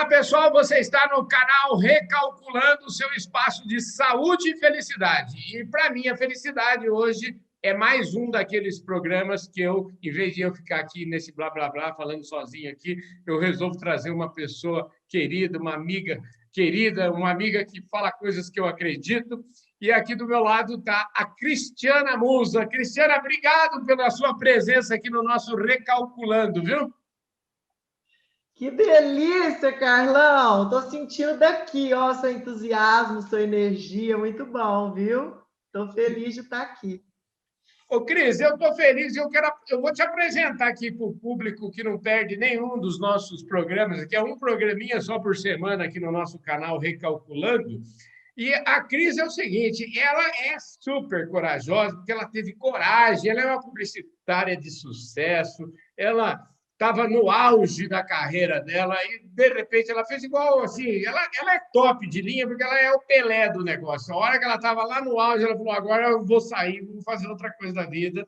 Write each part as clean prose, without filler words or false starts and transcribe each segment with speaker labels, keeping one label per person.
Speaker 1: Olá, pessoal, você está no canal Recalculando o seu espaço de saúde e felicidade. E, para mim, a felicidade hoje é mais um daqueles programas que eu, em vez de eu ficar aqui nesse blá, blá, blá, falando sozinho aqui, eu resolvo trazer uma pessoa querida, uma amiga querida, uma amiga que fala coisas que eu acredito. E aqui do meu lado está a Cristiana Musa. Cristiana, obrigado pela sua presença aqui no nosso Recalculando, viu?
Speaker 2: Que delícia, Carlão! Tô sentindo daqui, ó, seu entusiasmo, sua energia, muito bom, viu? Tô feliz de estar aqui.
Speaker 1: Ô, Cris, eu estou feliz e eu vou te apresentar aqui para o público que não perde nenhum dos nossos programas, que é um programinha só por semana aqui no nosso canal Recalculando. E a Cris é o seguinte, ela é super corajosa, porque ela teve coragem, ela é uma publicitária de sucesso, ela estava no auge da carreira dela e, de repente, ela fez igual, assim, ela é top de linha, porque ela é o Pelé do negócio. A hora que ela estava lá no auge, ela falou, agora eu vou sair, vou fazer outra coisa da vida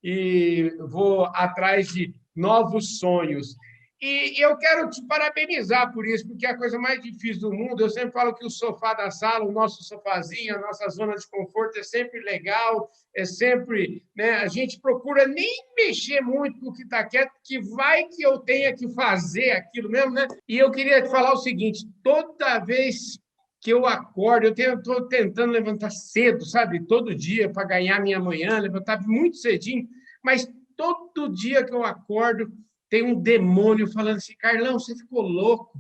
Speaker 1: e vou atrás de novos sonhos. E eu quero te parabenizar por isso, porque é a coisa mais difícil do mundo. Eu sempre falo que o sofá da sala, o nosso sofazinho, a nossa zona de conforto é sempre legal, é sempre, né? A gente procura nem mexer muito no que está quieto, que vai que eu tenha que fazer aquilo mesmo, né? E eu queria te falar o seguinte: toda vez que eu acordo, eu estou tentando levantar cedo, sabe? Todo dia para ganhar minha manhã, levantar muito cedinho, mas todo dia que eu acordo tem um demônio falando assim, Carlão, você ficou louco?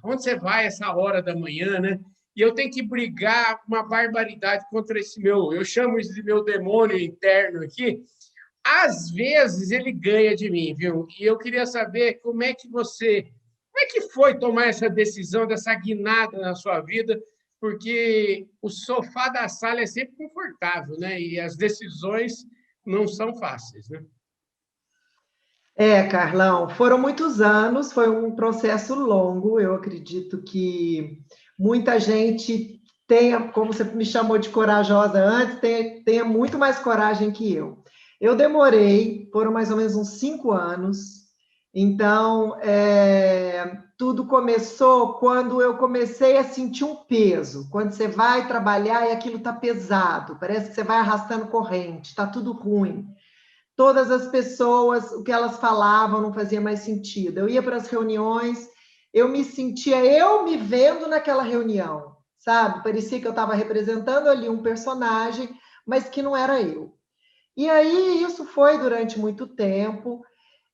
Speaker 1: Onde você vai essa hora da manhã, né? E eu tenho que brigar uma barbaridade contra esse eu chamo isso de meu demônio interno aqui. Às vezes ele ganha de mim, viu? E eu queria saber como é que foi tomar essa decisão, dessa guinada na sua vida, porque o sofá da sala é sempre confortável, né? E as decisões não são fáceis, né?
Speaker 2: Carlão, foram muitos anos, foi um processo longo. Eu acredito que muita gente tenha, como você me chamou de corajosa antes, tenha muito mais coragem que eu. Eu demorei, foram mais ou menos uns 5 anos. Então, tudo começou quando eu comecei a sentir um peso. Quando você vai trabalhar e aquilo está pesado, parece que você vai arrastando corrente, está tudo ruim. Todas as pessoas, o que elas falavam não fazia mais sentido. Eu ia para as reuniões, eu me sentia eu me vendo naquela reunião, sabe? Parecia que eu estava representando ali um personagem, mas que não era eu. E aí isso foi durante muito tempo,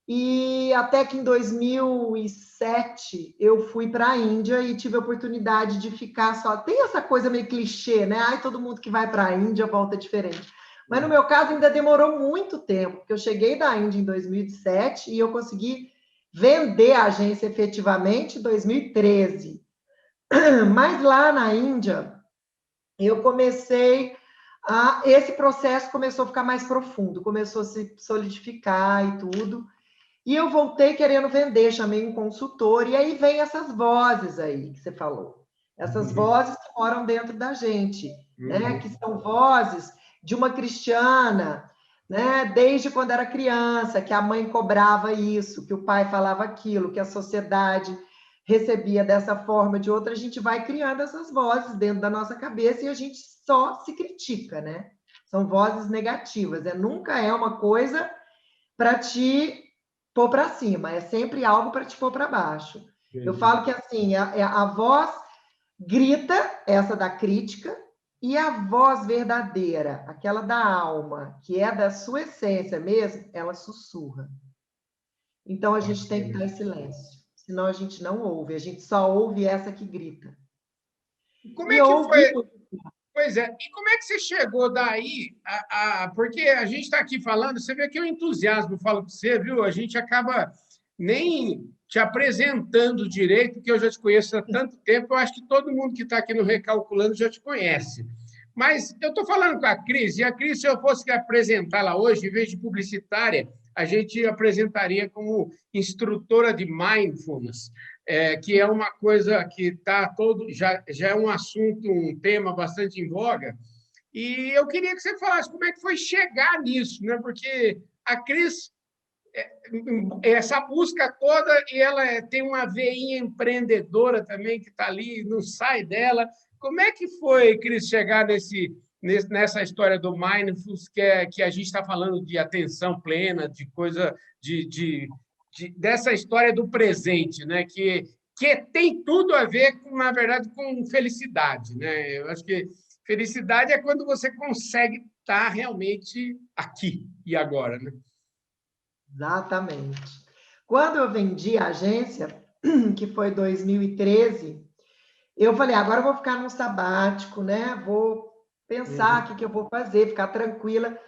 Speaker 2: e até que em 2007 eu fui para a Índia e tive a oportunidade de ficar só. Tem essa coisa meio clichê, né? Ai, todo mundo que vai para a Índia volta diferente. Mas no meu caso ainda demorou muito tempo, porque eu cheguei da Índia em 2007 e eu consegui vender a agência efetivamente em 2013. Mas lá na Índia, eu comecei esse processo começou a ficar mais profundo, começou a se solidificar e tudo. E eu voltei querendo vender, chamei um consultor, e aí vem essas vozes aí que você falou. Essas vozes que moram dentro da gente, né? Que são vozes de uma cristiana, né? Desde quando era criança, que a mãe cobrava isso, que o pai falava aquilo, que a sociedade recebia dessa forma, de outra, a gente vai criando essas vozes dentro da nossa cabeça e a gente só se critica, né? São vozes negativas, nunca é uma coisa para te pôr para cima, é sempre algo para te pôr para baixo. Entendi. Eu falo que assim, a voz grita, essa da crítica, e a voz verdadeira, aquela da alma, que é da sua essência mesmo, ela sussurra. Então a gente tem que estar em silêncio, senão a gente não ouve, a gente só ouve essa que grita.
Speaker 1: Como é que foi? Pois é, e como é que você chegou daí? Porque a gente está aqui falando, você vê que o entusiasmo fala para você, viu? A gente acaba nem te apresentando direito, porque eu já te conheço há tanto tempo, eu acho que todo mundo que está aqui no Recalculando já te conhece. Mas eu estou falando com a Cris, e a Cris, se eu fosse apresentá-la hoje, em vez de publicitária, a gente apresentaria como instrutora de mindfulness, que é uma coisa que está todo já é um assunto, um tema bastante em voga. E eu queria que você falasse como é que foi chegar nisso, né? Porque a Cris essa busca toda, e ela tem uma veinha empreendedora também que está ali, não sai dela. Como é que foi, Cris, chegar nessa história do mindfulness, que a gente está falando de atenção plena, de coisa, dessa história do presente, né? Que tem tudo a ver, na verdade, com felicidade, né? Eu acho que felicidade é quando você consegue estar realmente aqui e agora, né?
Speaker 2: Exatamente. Quando eu vendi a agência, que foi 2013, eu falei, agora eu vou ficar num sabático, né? Vou pensar o que eu vou fazer, ficar tranquila.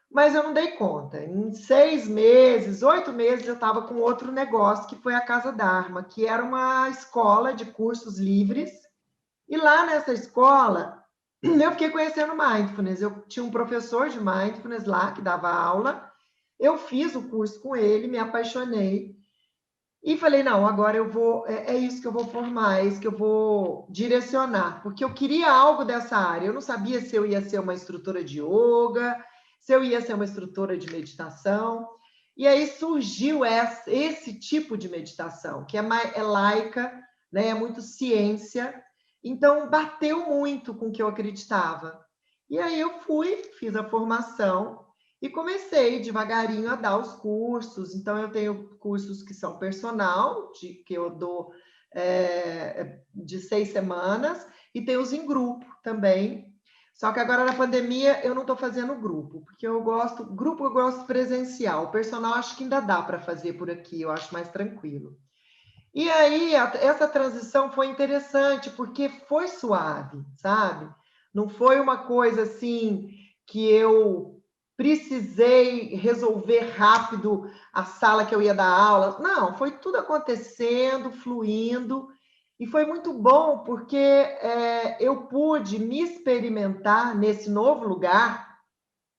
Speaker 2: Mas eu não dei conta. Em 6 meses, 8 meses, eu estava com outro negócio, que foi a Casa Dharma, que era uma escola de cursos livres. E lá nessa escola, eu fiquei conhecendo mindfulness. Eu tinha um professor de mindfulness lá, que dava aula. Eu fiz o curso com ele, me apaixonei. E falei, não, agora eu vou, é isso que eu vou formar, é isso que eu vou direcionar, porque eu queria algo dessa área. Eu não sabia se eu ia ser uma instrutora de yoga, se eu ia ser uma instrutora de meditação. E aí surgiu esse tipo de meditação, que é laica, né? É muito ciência. Então, bateu muito com o que eu acreditava. E aí eu fui, fiz a formação, e comecei devagarinho a dar os cursos. Então, eu tenho cursos que são personal, que eu dou de 6 semanas, e tem os em grupo também. Só que agora, na pandemia, eu não estou fazendo grupo, porque eu gosto presencial. Personal, acho que ainda dá para fazer por aqui, eu acho mais tranquilo. E aí, essa transição foi interessante, porque foi suave, sabe? Não foi uma coisa assim que eu precisei resolver rápido a sala que eu ia dar aula. Não, foi tudo acontecendo, fluindo, e foi muito bom, porque eu pude me experimentar nesse novo lugar,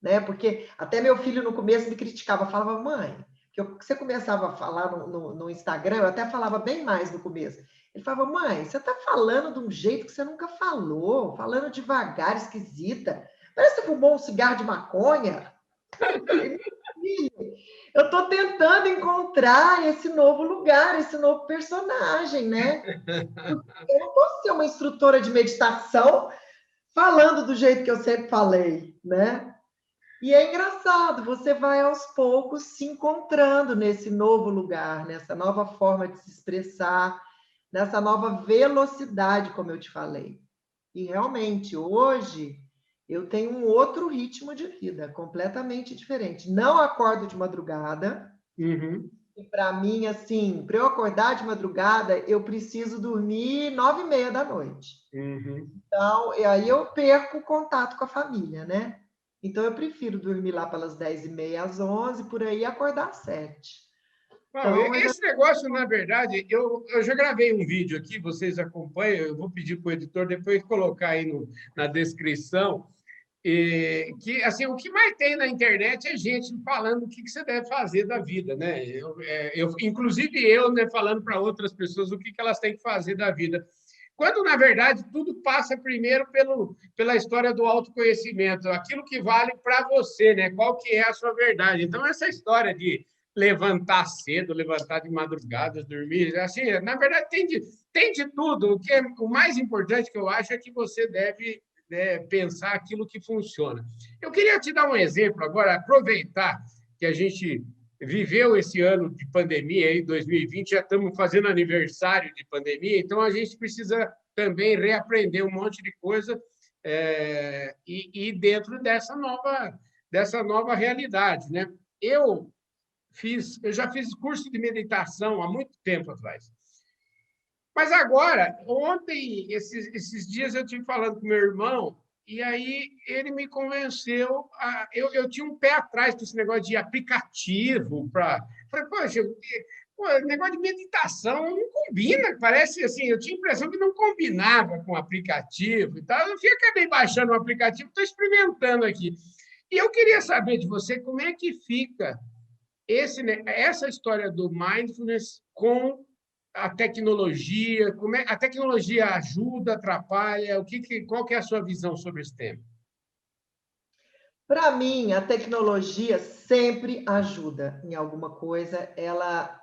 Speaker 2: né? Porque até meu filho no começo me criticava, falava, mãe, que você começava a falar no Instagram, eu até falava bem mais no começo. Ele falava, mãe, você está falando de um jeito que você nunca falou, falando devagar, esquisita. Parece que você fumou um cigarro de maconha. Eu falei, filho, eu estou tentando encontrar esse novo lugar, esse novo personagem, né? Eu não posso ser uma instrutora de meditação falando do jeito que eu sempre falei, né? E é engraçado, você vai aos poucos se encontrando nesse novo lugar, nessa nova forma de se expressar, nessa nova velocidade, como eu te falei. E realmente, hoje, eu tenho um outro ritmo de vida, completamente diferente. Não acordo de madrugada.
Speaker 1: Uhum.
Speaker 2: E para mim, assim, para eu acordar de madrugada, eu preciso dormir 9h30 da noite.
Speaker 1: Uhum.
Speaker 2: Então, e aí eu perco o contato com a família, né? Então, eu prefiro dormir lá pelas 10h30 às 11h, por aí, e acordar às 7h.
Speaker 1: Bom,
Speaker 2: Então, eu já...
Speaker 1: esse negócio, na verdade, eu já gravei um vídeo aqui, vocês acompanham, eu vou pedir para o editor depois colocar aí na descrição, que assim, o que mais tem na internet é gente falando o que você deve fazer da vida, né? Inclusive eu, né, falando para outras pessoas o que elas têm que fazer da vida. Quando, na verdade, tudo passa primeiro pela história do autoconhecimento, aquilo que vale para você, né? Qual que é a sua verdade. Então, essa história de levantar cedo, levantar de madrugada, dormir, assim, na verdade, tem de tudo. O mais importante que eu acho é que você deve, né, pensar aquilo que funciona. Eu queria te dar um exemplo agora, aproveitar que a gente viveu esse ano de pandemia, aí 2020, já estamos fazendo aniversário de pandemia, então a gente precisa também reaprender um monte de coisa e dentro dessa nova realidade, né? Eu já fiz curso de meditação há muito tempo atrás. Mas agora, ontem, esses dias, eu estive falando com meu irmão, e aí ele me convenceu. Eu tinha um pé atrás com esse negócio de aplicativo. Falei, poxa, negócio de meditação não combina, parece assim. Eu tinha a impressão que não combinava com o aplicativo e tal. Eu acabei baixando o aplicativo, estou experimentando aqui. E eu queria saber de você como é que fica essa história do mindfulness com a tecnologia, a tecnologia ajuda, atrapalha, qual que é a sua visão sobre esse tema?
Speaker 2: Para mim, a tecnologia sempre ajuda em alguma coisa, ela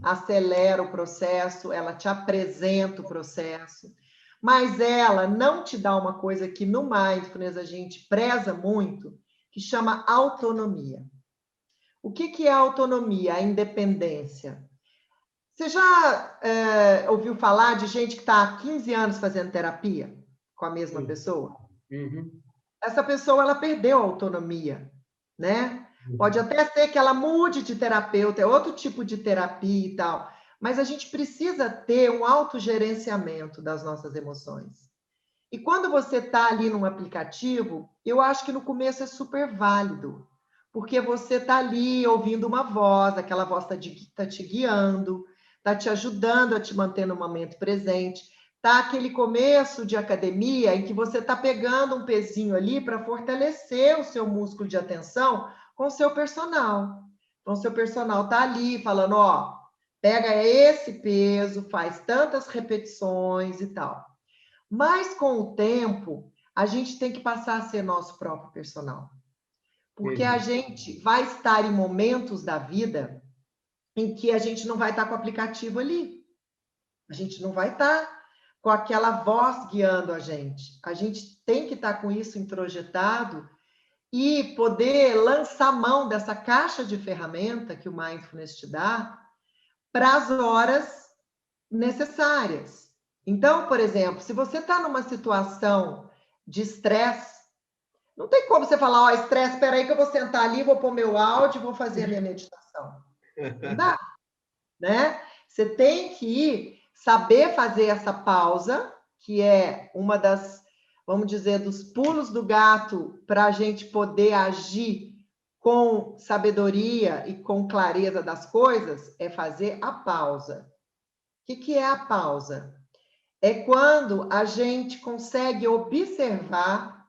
Speaker 2: acelera o processo, ela te apresenta o processo, mas ela não te dá uma coisa que no Mindfulness a gente preza muito, que chama autonomia. O que é a autonomia? A independência. Você já ouviu falar de gente que está há 15 anos fazendo terapia com a mesma pessoa?
Speaker 1: Uhum.
Speaker 2: Essa pessoa ela perdeu a autonomia, né? Pode
Speaker 1: Uhum.
Speaker 2: até ser que ela mude de terapeuta, é outro tipo de terapia e tal, mas a gente precisa ter um autogerenciamento das nossas emoções. E quando você está ali num aplicativo, eu acho que no começo é super válido, porque você está ali ouvindo uma voz, aquela voz está te guiando, está te ajudando a te manter no momento presente. Tá aquele começo de academia em que você está pegando um pezinho ali para fortalecer o seu músculo de atenção com o seu personal. Então, o seu personal está ali falando, ó, pega esse peso, faz tantas repetições e tal. Mas com o tempo, a gente tem que passar a ser nosso próprio personal. Porque a
Speaker 1: Uhum.
Speaker 2: gente vai estar em momentos da vida em que a gente não vai estar com o aplicativo ali. A gente não vai estar com aquela voz guiando a gente. A gente tem que estar com isso introjetado e poder lançar mão dessa caixa de ferramenta que o Mindfulness te dá para as horas necessárias. Então, por exemplo, se você está numa situação de estresse, não tem como você falar, ó, estresse, espera aí que eu vou sentar ali, vou pôr meu áudio, vou fazer a minha meditação. Não dá, né? Você tem que saber fazer essa pausa, que é uma das, vamos dizer, dos pulos do gato para a gente poder agir com sabedoria e com clareza das coisas, é fazer a pausa. O que é a pausa? É quando a gente consegue observar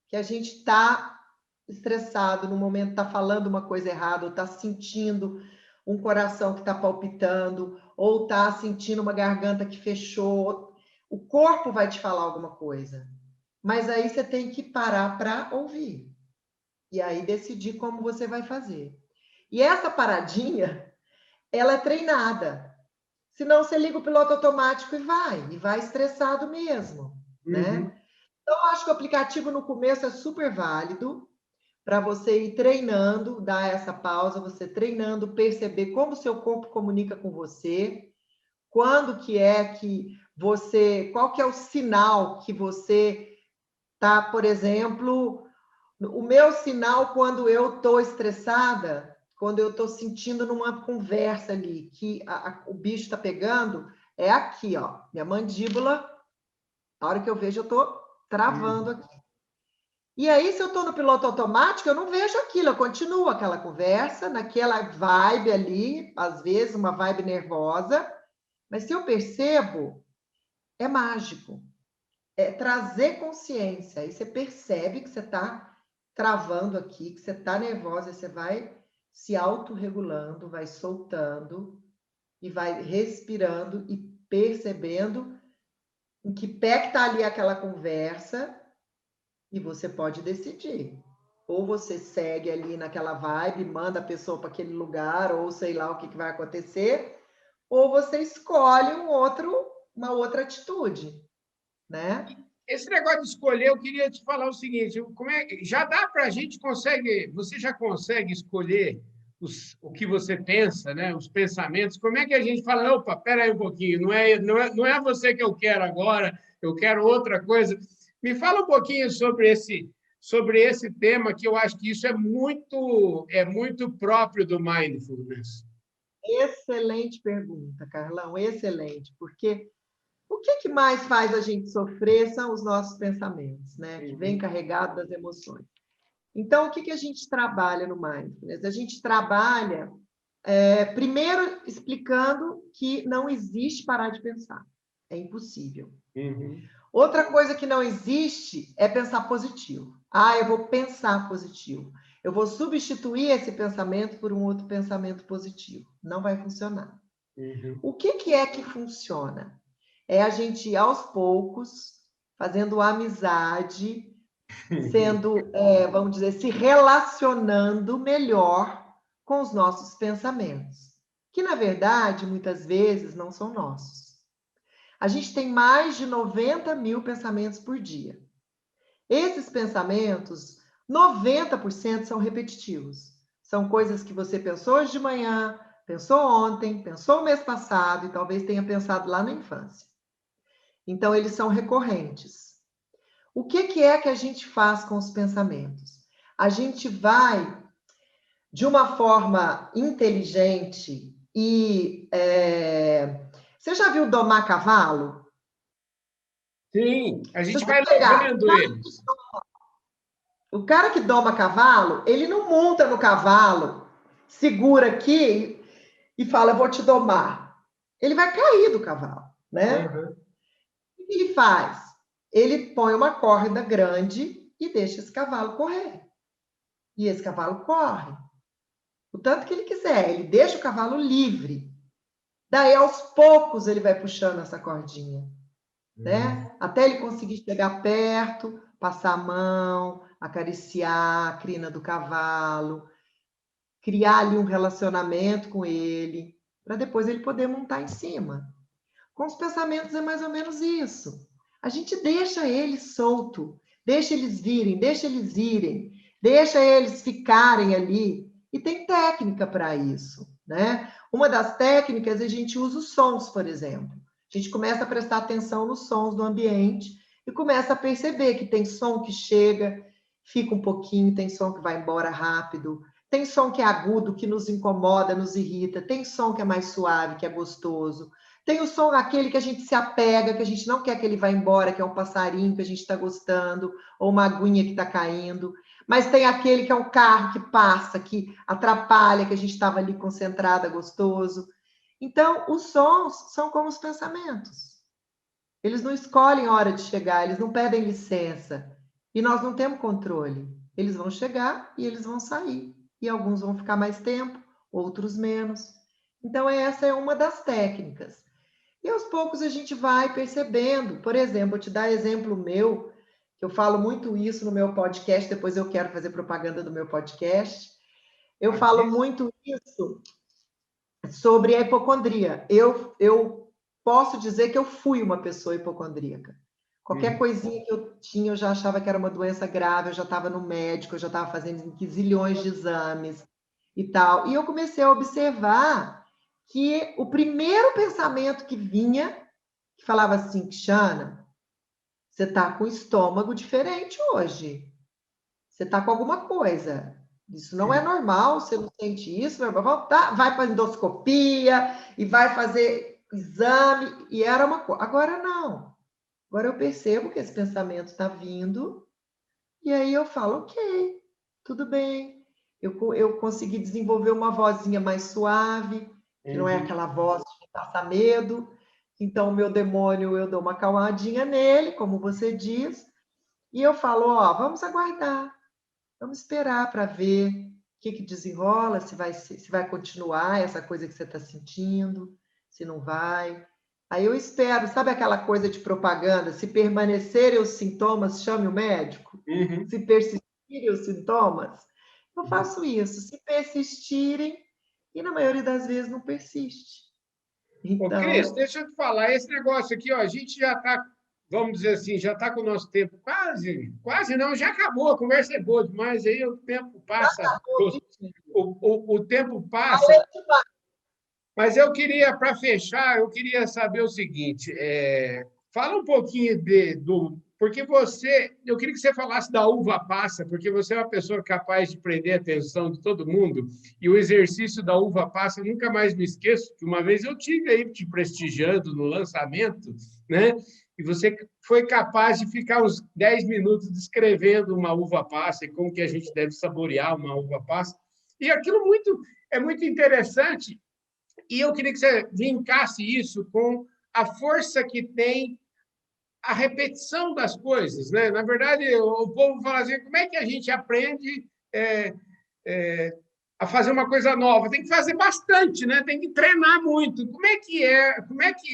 Speaker 2: que a gente está estressado, no momento está falando uma coisa errada, ou está sentindo um coração que está palpitando, ou está sentindo uma garganta que fechou. O corpo vai te falar alguma coisa. Mas aí você tem que parar para ouvir. E aí decidir como você vai fazer. E essa paradinha, ela é treinada. Senão você liga o piloto automático e vai estressado mesmo,
Speaker 1: Uhum.
Speaker 2: né? Então, eu acho que o aplicativo no começo é super válido para você ir treinando, dar essa pausa, você treinando, perceber como o seu corpo comunica com você, quando que é que você, qual que é o sinal que você tá, por exemplo, o meu sinal quando eu estou estressada, quando eu estou sentindo numa conversa ali, que o bicho está pegando, é aqui, ó, minha mandíbula, a hora que eu vejo, eu estou travando
Speaker 1: Uhum.
Speaker 2: aqui. E aí, se eu estou no piloto automático, eu não vejo aquilo, eu continuo aquela conversa, naquela vibe ali, às vezes uma vibe nervosa, mas se eu percebo, é mágico. É trazer consciência. Aí você percebe que você está travando aqui, que você está nervosa, aí você vai se autorregulando, vai soltando e vai respirando e percebendo em que pé que está ali aquela conversa e você pode decidir. Ou você segue ali naquela vibe, manda a pessoa para aquele lugar, ou sei lá o que vai acontecer, ou você escolhe uma outra atitude, né?
Speaker 1: Esse negócio de escolher, eu queria te falar o seguinte: já dá para a gente você já consegue escolher o que você pensa, né? Os pensamentos. Como é que a gente fala, opa, espera aí um pouquinho, não é você que eu quero agora, eu quero outra coisa. Me fala um pouquinho sobre esse tema, que eu acho que isso é muito próprio do mindfulness.
Speaker 2: Excelente pergunta, Carlão, excelente, porque o que mais faz a gente sofrer são os nossos pensamentos, né? Que vem
Speaker 1: Uhum.
Speaker 2: carregado das emoções. Então, o que a gente trabalha no Mindfulness? A gente trabalha, primeiro, explicando que não existe parar de pensar. É impossível.
Speaker 1: Uhum.
Speaker 2: Outra coisa que não existe é pensar positivo. Ah, eu vou pensar positivo. Eu vou substituir esse pensamento por um outro pensamento positivo. Não vai funcionar.
Speaker 1: Uhum.
Speaker 2: O que é que funciona? É a gente ir aos poucos, fazendo amizade sendo, vamos dizer, se relacionando melhor com os nossos pensamentos, que, na verdade, muitas vezes não são nossos. A gente tem mais de 90 mil pensamentos por dia. Esses pensamentos, 90% são repetitivos. São coisas que você pensou hoje de manhã, pensou ontem, pensou o mês passado e talvez tenha pensado lá na infância. Então, eles são recorrentes. O que é que a gente faz com os pensamentos? A gente vai, de uma forma inteligente e... Você já viu domar cavalo?
Speaker 1: Sim, a
Speaker 2: Se
Speaker 1: gente
Speaker 2: você
Speaker 1: vai
Speaker 2: pegar
Speaker 1: levando ele.
Speaker 2: o cara que doma cavalo, ele não monta no cavalo, segura aqui e fala, vou te domar. Ele vai cair do cavalo, né?
Speaker 1: Uhum.
Speaker 2: O que ele faz? Ele põe uma corda grande e deixa esse cavalo correr. E esse cavalo corre o tanto que ele quiser. Ele deixa o cavalo livre. Daí, aos poucos, ele vai puxando essa cordinha, né? Até ele conseguir chegar perto, passar a mão, acariciar a crina do cavalo, criar ali um relacionamento com ele, para depois ele poder montar em cima. Com os pensamentos é mais ou menos isso. A gente deixa eles solto, deixa eles virem, deixa eles irem, deixa eles ficarem ali. E tem técnica para isso, né? Uma das técnicas, a gente usa os sons, por exemplo. A gente começa a prestar atenção nos sons do ambiente e começa a perceber que tem som que chega, fica um pouquinho, tem som que vai embora rápido, tem som que é agudo, que nos incomoda, nos irrita, tem som que é mais suave, que é gostoso. Tem o som aquele que a gente se apega, que a gente não quer que ele vá embora, que é um passarinho que a gente está gostando, ou uma aguinha que está caindo. Mas tem aquele que é um carro que passa, que atrapalha, que a gente estava ali concentrada, gostoso. Então, os sons são como os pensamentos. Eles não escolhem a hora de chegar, eles não pedem licença. E nós não temos controle. Eles vão chegar e eles vão sair. E alguns vão ficar mais tempo, outros menos. Então, essa é uma das técnicas. E aos poucos a gente vai percebendo. Por exemplo, vou te dar exemplo meu, que eu falo muito isso no meu podcast, depois eu quero fazer propaganda do meu podcast. Eu falo muito isso sobre a hipocondria. Eu posso dizer que eu fui uma pessoa hipocondríaca. Qualquer coisinha que eu tinha, eu já achava que era uma doença grave, eu já estava no médico, eu já estava fazendo zilhões de exames e tal. E eu comecei a observar que o primeiro pensamento que vinha, que falava assim, Xana, você está com o estômago diferente hoje. Você está com alguma coisa. Isso não é normal, você não sente isso, vai voltar, vai para endoscopia e vai fazer exame, e era uma coisa. Agora não. Agora eu percebo que esse pensamento está vindo, e aí eu falo, ok, tudo bem. Eu consegui desenvolver uma vozinha mais suave, que não é aquela voz que passa medo. Então, o meu demônio, eu dou uma calmadinha nele, como você diz, e eu falo, ó, vamos aguardar, vamos esperar para ver o que desenrola, se vai continuar essa coisa que você está sentindo, se não vai. Aí eu espero, sabe aquela coisa de propaganda? Se permanecerem os sintomas, chame o médico. Se persistirem os sintomas, eu faço isso. Se persistirem, e na maioria das vezes não persiste.
Speaker 1: Ô, Cris,
Speaker 2: Então,
Speaker 1: deixa eu te falar, esse negócio aqui, ó, a gente já está, vamos dizer assim, já está com o nosso tempo quase não, já acabou, a conversa é boa demais, aí o tempo passa, o tempo passa, mas eu queria, para fechar, eu queria saber o seguinte, fala um pouquinho porque eu queria que você falasse da uva passa, porque você é uma pessoa capaz de prender a atenção de todo mundo, e o exercício da uva passa, eu nunca mais me esqueço, que uma vez eu tive aí te prestigiando no lançamento, né? E você foi capaz de ficar uns 10 minutos descrevendo uma uva passa e como que a gente deve saborear uma uva passa. E aquilo é muito interessante, e eu queria que você linkasse isso com a força que tem a repetição das coisas, né? Na verdade, o povo fala assim: como é que a gente aprende a fazer uma coisa nova? Tem que fazer bastante, né? Tem que treinar muito. Como é que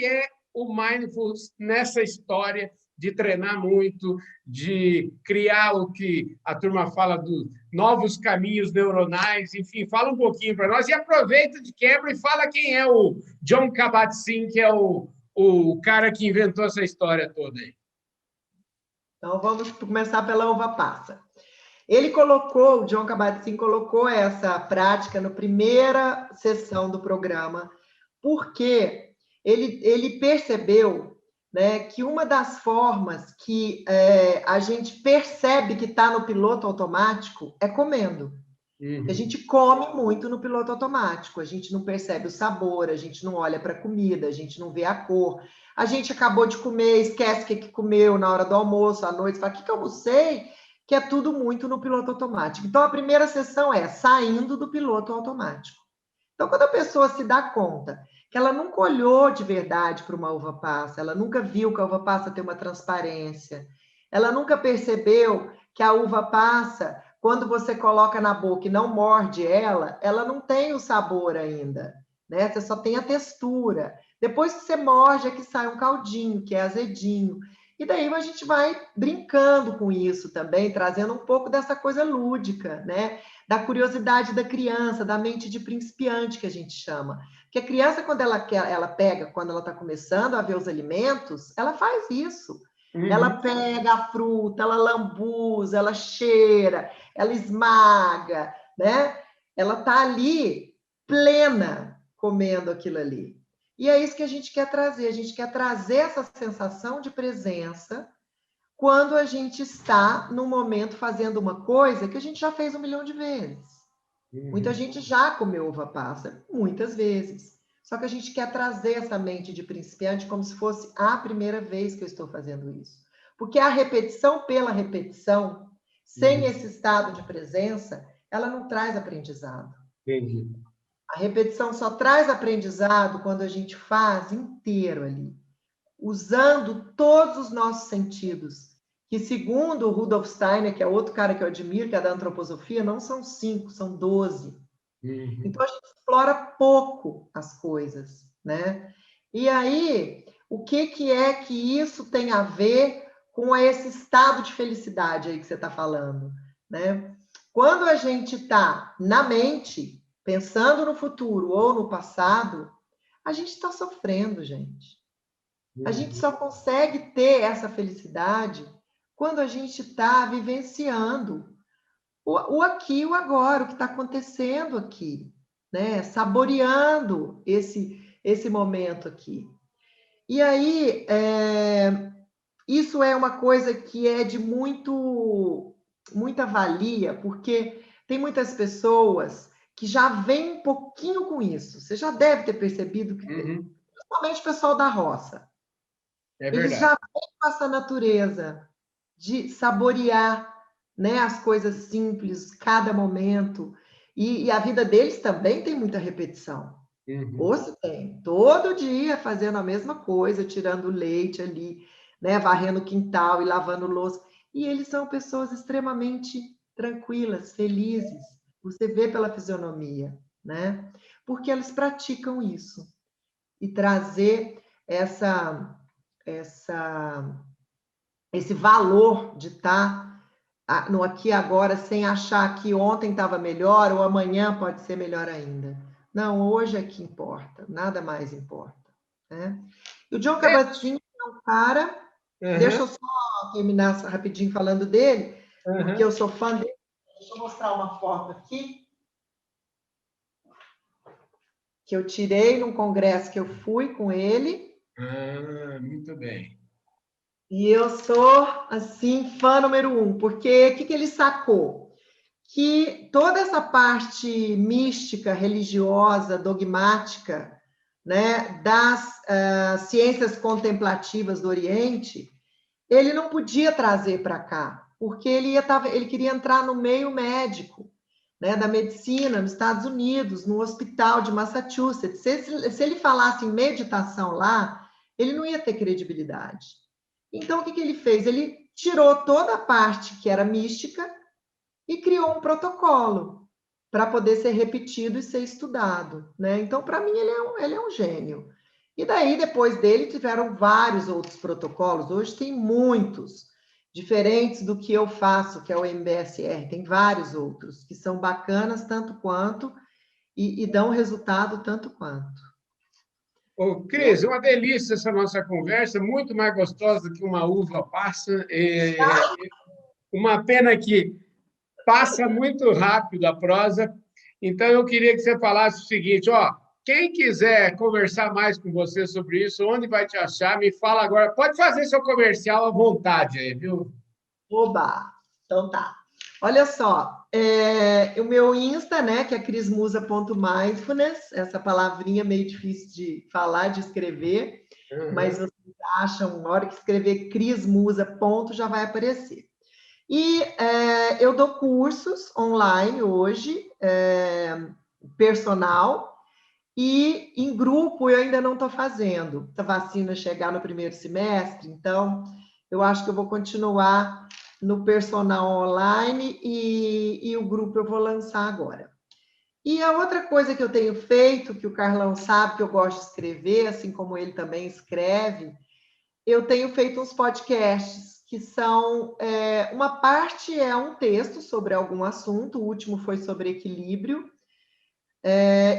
Speaker 1: é o mindfulness nessa história de treinar muito, de criar o que a turma fala dos novos caminhos neuronais, enfim, fala um pouquinho para nós e aproveita de quebra e fala quem é o Jon Kabat-Zinn, que é o cara que inventou essa história toda aí.
Speaker 2: Então, vamos começar pela uva passa. Ele colocou, o Jon Kabat-Zinn colocou essa prática na primeira sessão do programa, porque ele percebeu, né, que uma das formas que a gente percebe que está no piloto automático é comendo. A gente come muito no piloto automático, a gente não percebe o sabor, a gente não olha para a comida, a gente não vê a cor. A gente acabou de comer, esquece o que comeu na hora do almoço, à noite, fala, o que eu almocei? Que é tudo muito no piloto automático. Então, a primeira sessão é saindo do piloto automático. Então, quando a pessoa se dá conta que ela nunca olhou de verdade para uma uva passa, ela nunca viu que a uva passa tem uma transparência, ela nunca percebeu que a uva passa, quando você coloca na boca e não morde ela não tem o sabor ainda, né? Você só tem a textura. Depois que você morde, é que sai um caldinho, que é azedinho. E daí a gente vai brincando com isso também, trazendo um pouco dessa coisa lúdica, né? Da curiosidade da criança, da mente de principiante, que a gente chama. Porque a criança, quando ela pega, quando ela está começando a ver os alimentos, ela faz isso. Ela pega a fruta, ela lambuza, ela cheira, ela esmaga, né? Ela está ali plena comendo aquilo ali. E é isso que a gente quer trazer. A gente quer trazer essa sensação de presença quando a gente está num momento fazendo uma coisa que a gente já fez 1 milhão de vezes. Muita gente já comeu uva passa, muitas vezes. Só que a gente quer trazer essa mente de principiante como se fosse a primeira vez que eu estou fazendo isso. Porque a repetição pela repetição, sem esse estado de presença, ela não traz aprendizado.
Speaker 1: Entendi.
Speaker 2: A repetição só traz aprendizado quando a gente faz inteiro ali, usando todos os nossos sentidos, que segundo o Rudolf Steiner, que é outro cara que eu admiro, que é da antroposofia, não são 5, são 12. Então, a gente explora pouco as coisas, né? E aí, o que é que isso tem a ver com esse estado de felicidade aí que você está falando, né? Quando a gente está na mente, pensando no futuro ou no passado, a gente está sofrendo, gente. A gente só consegue ter essa felicidade quando a gente está vivenciando o aqui e o agora, o que está acontecendo aqui, né? Saboreando esse momento aqui. E aí, isso é uma coisa que é de muita valia, porque tem muitas pessoas que já vêm um pouquinho com isso. Você já deve ter percebido que, principalmente o pessoal da roça, eles já vêm com essa natureza de saborear, né, as coisas simples, cada momento. E a vida deles também tem muita repetição. Ou se tem, todo dia fazendo a mesma coisa, tirando leite ali, né, varrendo o quintal e lavando louça. E eles são pessoas extremamente tranquilas, felizes. Você vê pela fisionomia, né? Porque eles praticam isso. E trazer esse valor de estar no aqui e agora, sem achar que ontem estava melhor ou amanhã pode ser melhor ainda. Não, hoje é que importa, nada mais importa. Né? E o Jon Kabat-Zinn é um cara, deixa eu só terminar rapidinho falando dele, porque eu sou fã dele. Deixa eu mostrar uma foto aqui, que eu tirei num congresso que eu fui com ele.
Speaker 1: Muito bem.
Speaker 2: E eu sou, assim, fã número 1, porque o que ele sacou? Que toda essa parte mística, religiosa, dogmática, né, das ciências contemplativas do Oriente, ele não podia trazer para cá, porque ele queria entrar no meio médico, né, da medicina nos Estados Unidos, no hospital de Massachusetts. Se ele falasse em meditação lá, ele não ia ter credibilidade. Então, o que ele fez? Ele tirou toda a parte que era mística e criou um protocolo para poder ser repetido e ser estudado, né? Então, para mim, ele é um gênio. E daí, depois dele, tiveram vários outros protocolos. Hoje tem muitos, diferentes do que eu faço, que é o MBSR. Tem vários outros, que são bacanas tanto quanto e dão resultado tanto quanto.
Speaker 1: Ô, Cris, uma delícia essa nossa conversa, muito mais gostosa do que uma uva passa. Uma pena que passa muito rápido a prosa. Então, eu queria que você falasse o seguinte, ó, quem quiser conversar mais com você sobre isso, onde vai te achar? Me fala agora. Pode fazer seu comercial à vontade aí, viu?
Speaker 2: Oba! Então tá. Olha só, o meu Insta, né, que é crismusa.mindfulness, essa palavrinha meio difícil de falar, de escrever, mas vocês acham, na hora que escrever crismusa, já vai aparecer. E eu dou cursos online hoje, personal, e em grupo eu ainda não estou fazendo. A vacina chegar no primeiro semestre, então eu acho que eu vou continuar no personal online e o grupo eu vou lançar agora. E a outra coisa que eu tenho feito, que o Carlão sabe que eu gosto de escrever, assim como ele também escreve, eu tenho feito uns podcasts que são, uma parte é um texto sobre algum assunto, o último foi sobre equilíbrio,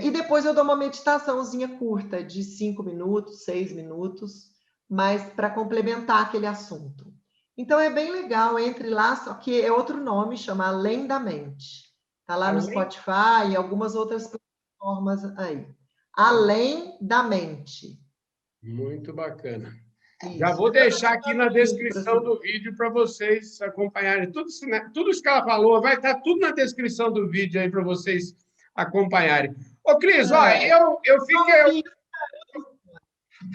Speaker 2: e depois eu dou uma meditaçãozinha curta, de 5 minutos, 6 minutos, mas para complementar aquele assunto. Então é bem legal, entre lá, só que é outro nome, chama Além da Mente. Está lá no Spotify e algumas outras plataformas aí. Além da Mente.
Speaker 1: Muito bacana.
Speaker 2: Isso.
Speaker 1: Já vou deixar aqui na descrição do vídeo para vocês acompanharem. Tudo isso que ela falou, vai estar tudo na descrição do vídeo aí para vocês acompanharem. Ô, Cris, ó, eu fiquei...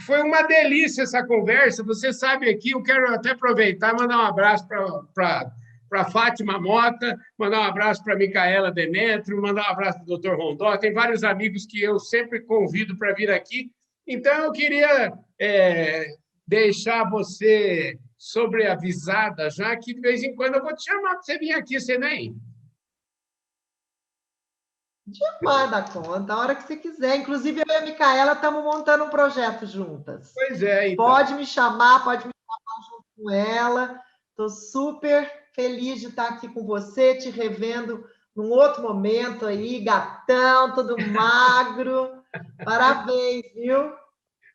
Speaker 1: Foi uma delícia essa conversa. Você sabe aqui, eu quero até aproveitar e mandar um abraço para a Fátima Mota, mandar um abraço para a Micaela Demetrio, mandar um abraço para o Dr. Rondó. Tem vários amigos que eu sempre convido para vir aqui. Então, eu queria deixar você sobreavisada, já que de vez em quando eu vou te chamar para você vir aqui, você vem?
Speaker 2: Demais da conta, a hora que você quiser. Inclusive, eu e a Micaela estamos montando um projeto juntas.
Speaker 1: Pois é, então.
Speaker 2: Pode me chamar junto com ela. Estou super feliz de estar aqui com você, te revendo num outro momento aí, gatão, todo magro. Parabéns, viu?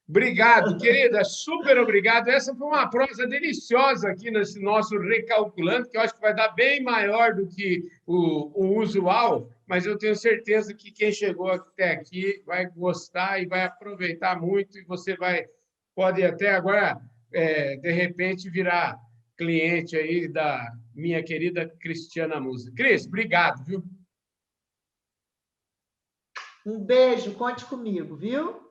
Speaker 1: Obrigado, querida, super obrigado. Essa foi uma prosa deliciosa aqui nesse nosso Recalculando, que eu acho que vai dar bem maior do que o usual, mas eu tenho certeza que quem chegou até aqui vai gostar e vai aproveitar muito, e você pode até agora, de repente, virar cliente aí da minha querida Cristiana Musa. Cris, obrigado, viu?
Speaker 2: Um beijo, conte comigo, viu?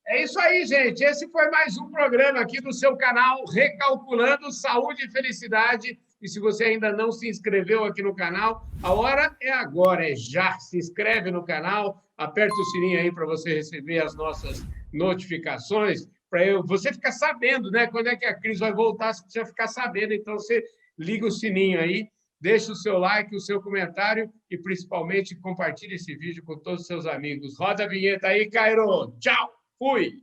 Speaker 1: É isso aí, gente. Esse foi mais um programa aqui do seu canal Recalculando Saúde e Felicidade. E se você ainda não se inscreveu aqui no canal, a hora é agora, é já. Se inscreve no canal, aperta o sininho aí para você receber as nossas notificações, para você ficar sabendo, né? Quando é que a Cris vai voltar, você precisa ficar sabendo. Então, você liga o sininho aí, deixa o seu like, o seu comentário e, principalmente, compartilhe esse vídeo com todos os seus amigos. Roda a vinheta aí, Cairo. Tchau! Fui!